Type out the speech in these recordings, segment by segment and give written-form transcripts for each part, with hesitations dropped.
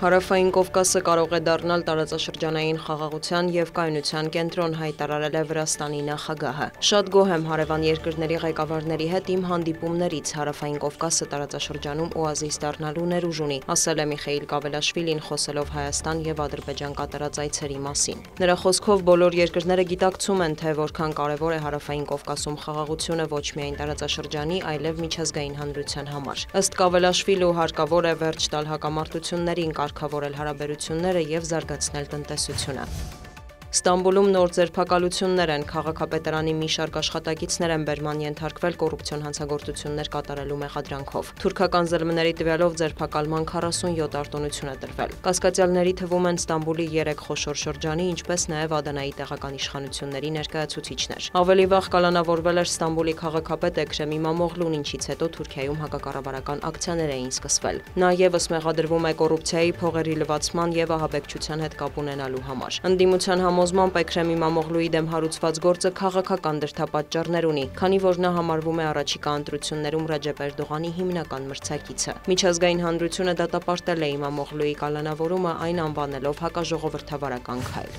Հարավային Կովկասը կարող է դառնալ տարածաշրջանային խաղաղության և կայունության կենտրոն, հայտարարել է Վրաստանի նախագահը։ Շատ գոհ եմ հարևան երկրների ղեկավարների հետ իմ հանդիպումներից, Հարավային Կովկասը տարածաշրջանում օազիս դառնալու ներուժ ունի, ասել է Միխեիլ Կավելաշվիլին, խոսելով Հայաստան և Ադրբեջան կատարած այցերի մասին։ Նրա խոսքով բոլոր երկրները գիտակցում են, թե որքան կարևոր է Հարավային Կովկասում խաղաղությունը ոչ միայն տարածաշրջանի, այլև միջազգային հանրության համար։ Ըստ Կավելաշվիլու հարկավոր է վերջ տալ հակամարտություններին, կարգավորել հարաբերությունները և զարգացնել տնտեսությունը։ Ստամբուլում նոր ձերբակալություններ են, քաղաքապետարանի մի շարք աշխատակիցներ են բերման ենթարկվել կոռուպցիոն հանցագործություններ կատարելու մեղադրանքով։ Թուրքական ԶԼՄ-ների տվյալով ձերբակալման 47 արտոնություն է տրվել։ Կասկածյալների թվում են Ստամբուլի 3 խոշոր շրջանի, ինչպես նաև Ադանայի տեղական իշխանությունների ներկայացուցիչներ։ Ավելի վաղ կալանավորվել էր Ստամբուլի քաղաքապետ Էքրեմ Իմամօղլուն, ինչից հետո Թուրքիայում հակակառավարական ակցիաներ էին սկսվել։ Նա ևս մեղադրվում է կոռուպցիայի, փողերի լվացման և ահաբեկչության հետ կապ ունենալու համար։ Ընդդիմության համոզմամբ Էքրեմ Իմամօղլուի դեմ հարուցված գործը քաղաքական դրդապատճառներ ունի, քանի որ նա համարվում է առաջիկա ընտրություններում Ռաջեփ Էրդողանի հիմնական մրցակիցը։ Միջազգային հանրությունը դատապարտել է Իմամօղլուի կալանավորումը, այն անվանելով հակաժողովրդավարական քայլ։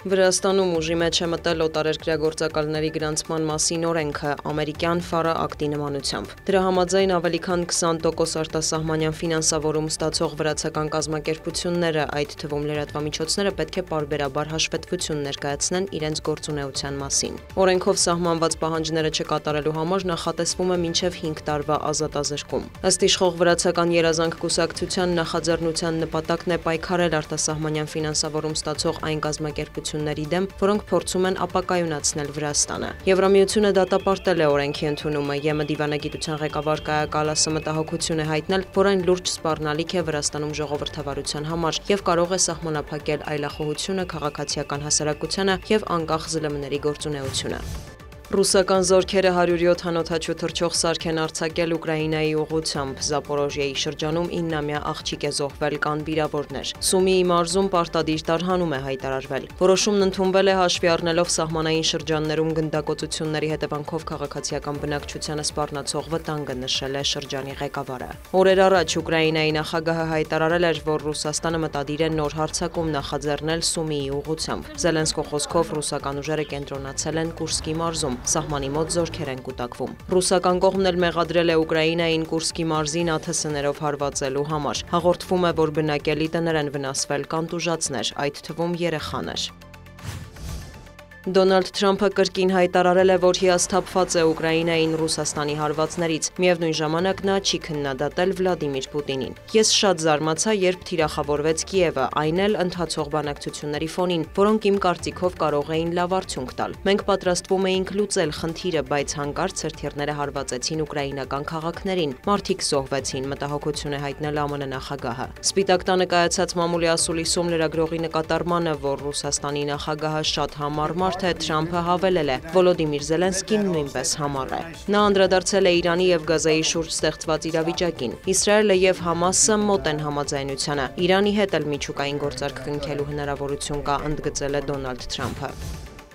Վրաստանում ուժի մեջ է մտել օտարերկրյա գործակալների գրանցման մասին օրենքը ամերիկյան FARA ակտի նմանությամբ։ Դրա համաձայն ավելի քան 20% արտասահմանյան ֆինանսավորում ստացող վրացական կազմակերպությունները, այդ թվում լրատվամիջոցները, պետք է պարբերաբար հաշվետվություն ներկայացնեն իրենց գործունեության մասին։ Օրենքով սահմանված պահանջները չկատարելու համար նախատեսվում է մինչև 5 տարվա ազատազրկում։ Ըստ իշխող վրացական երազանք կուսակցության նախաձեռնության նպատակն է պայքարել արտասահմանյան ֆինանսավորում ստացող այն կազմակերպությունների դեմ, որոնք փորձում են ապակայունացնել Վրաստանը։ Եվրամիությունը դատապարտել է օրենքի ընդունումը, ԵՄ դիվանագիտության ղեկավար Կայա Կալասը մտահոգություն է հայտնել, որ այն լուրջ սպառնալիք է Վրաստանում ժողովրդավարության համար և կարող է սահմանափակել այլախոհությունը, քաղաքացիական հասարակությանը և անկախ ԶԼՄ-ների գործունեությունը։ Ռուսական զորքերը 107 հանոթաչու թռչող սարք են արձակել Ուկրաինայի ուղղությամբ։ Զապորոժիեի շրջանում 9-ամյա աղջիկ է զոհվել, կան վիրավորներ։ Սումիի մարզում պարտադիր տարհանում է հայտարարվել։ Որոշումն ընդունվել է հաշվի առնելով սահմանային շրջաններում գնդակոծությունների հետևանքով քաղաքացիական բնակչությանը սպառնացող վտանգը, նշել է շրջանի ղեկավարը։ Օրեր առաջ Ուկրաինայի նախագահը հայտարարել էր, որ Ռուսաստանը մտադիր է նոր հարձակում նախաձեռնել Սումիի ուղղությամբ։ Զելենսկու խոսքով ռուսական ուժերը կենտրոնացել են Կուրսկի մարզում, սահմանի մոտ զորքեր են կուտակվում։ Ռուսական կողմն էլ մեղադրել է Ուկրաինային Կուրսկի մարզին ԱԹՍ-ներով հարվածելու համար։ Հաղորդվում է, որ բնակելի տներ են վնասվել, կան տուժածներ, այդ թվում երեխաներ։ Դոնալդ Թրամփը կրկին հայտարարել է, որ հիասթափված է Ուկրաինային Ռուսաստանի հարվածներից, միևնույն ժամանակ նա չի քննադատել Վլադիմիր Պուտինին։ Ես շատ զարմացա, երբ թիրախավորվեց Կիևը, այն էլ ընթացող բանակցությունների ֆոնին, որոնք իմ կարծիքով կարող էին լավ արդյունք տալ։ Մենք պատրաստվում էինք լուծել խնդիրը, բայց հանկարծ սրթիռները հարվածեցին ուկրաինական քաղաքներին, մարդիկ զոհվեցին, մտահոգություն է հայտնել ԱՄՆ նախագահը։ Սպիտակ տանը կայացած մամուլի ասուլիսում լրագրողի նկատառմանը, որ Ռուսաստանի նախագահը շատ համառ Թրամփը հավելել է, Վոլոդիմիր Զելենսկին նույնպես համառ է։ Նա անդրադարձել է Իրանի և Գազայի շուրջ ստեղծված իրավիճակին։ Իսրայելը և Համասը մոտ են համաձայնությանը։ Իրանի հետ էլ միջուկային գործարք կնքելու հնարավորություն կա, ընդգծել է Դոնալդ Թրամփը։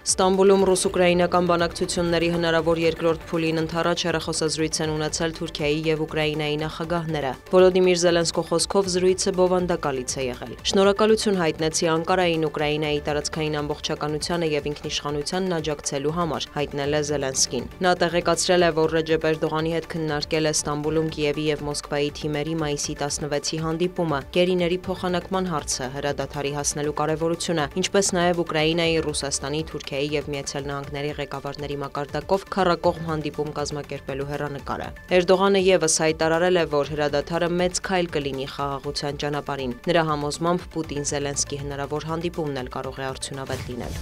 Ստամբուլում ռուս-ուկրաինական բանակցությունների հնարավոր երկրորդ փուլին ընդառաջ հեռախոսազրույց են ունեցել Թուրքիայի և Ուկրաինայի նախագահները։ Վոլոդիմիր Զելենսկու խոսքով զրույցը բովանդակալից է եղել։ Շնորհակալություն հայտնեցի Անկարային Ուկրաինայի տարածքային ամբողջականությանը և ինքնիշխանությանն աջակցելու համար, հայտնել է Զելենսկին։ Նա տեղեկացրել է, որ Ռաջեփ Էրդողանի հետ քննարկել է Ստամբուլում Կիևի և Մոսկվայի թիմերի մայիսի 16-ի հանդիպումը, գերիների փոխանակման հարցը, հրադադարի հասնելու կարևորությունը, ինչպես նաև Ուկրաինայի, Ռուսաստանի, Թուրքիայի և Միացյալ Նահանգների ղեկավարների մակարդակով քառակողմ հանդիպում կազմակերպելու հեռանկարը։ Էրդողանը ևս հայտարարել է, որ հրադադարը մեծ քայլ կլինի խաղաղության ճանապարհին։ Նրա համոզմամբ Պուտին-Զելենսկի հնարավոր հանդիպումն էլ կարող է արդյունավետ լինել։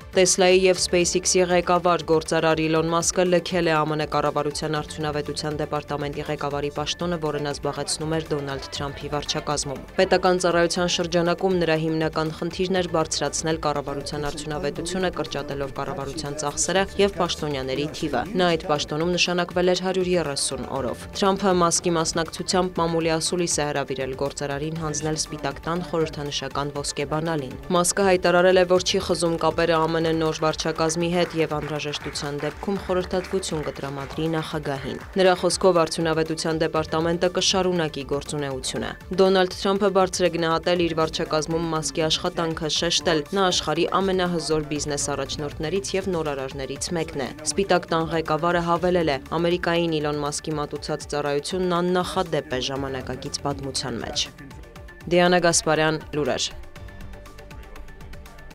Տեսլայի և SpaceX-ի ղեկավար գործարար Իլոն Մասկը լքել է ԱՄՆ կառավարության արդյունավետության դեպարտամենտի ղեկավարի պաշտոնը, որը նա զբաղեցնում էր Դոնալդ Թրամփի վարչակազմում։ Պետական ծառայության շրջանակում նրա հիմնական խնդիրն էր բարձրացնել կառավարության արդյունավետությունը, կրճատելով կառավարության ծախսերը և պաշտոնյաների թիվը։ Նա այդ պաշտոնում նշանակվել էր 130 օրով։ Թրամփը Մասկի մասնակցությամբ մամուլի ասուլիս է հրավիրել գործարարին հանձնել Սպիտակ տան խորհրդանշական ոսկե բանալին։ Մասկը հայտարարել է, որ չի խզում կապերը ԱՄՆ նոր վարչակազմի հետ եւ անհրաժեշտության դեպքում խորհրդատվություն կտրամադրի նախագահին։ Նրա խոսքով արդյունավետության դեպարտամենտը կշարունակի գործունեությունը։ Դոնալդ Թրամփը բարձր է գնահատել իր վարչակազմում Մասկի աշխատանքը, շեշտել, նա աշխարհի ամենահզոր բիզնես առաջնորդներից եւ նորարարներից մեկն է։ Սպիտակ տան ղեկավարը հավելել է. Ամերիկային Իլոն Մասկի մատուցած ծառայությունն աննախադեպ է ժամանակակից պատմության մեջ։ Դիանա Գասպարյան, լուրեր։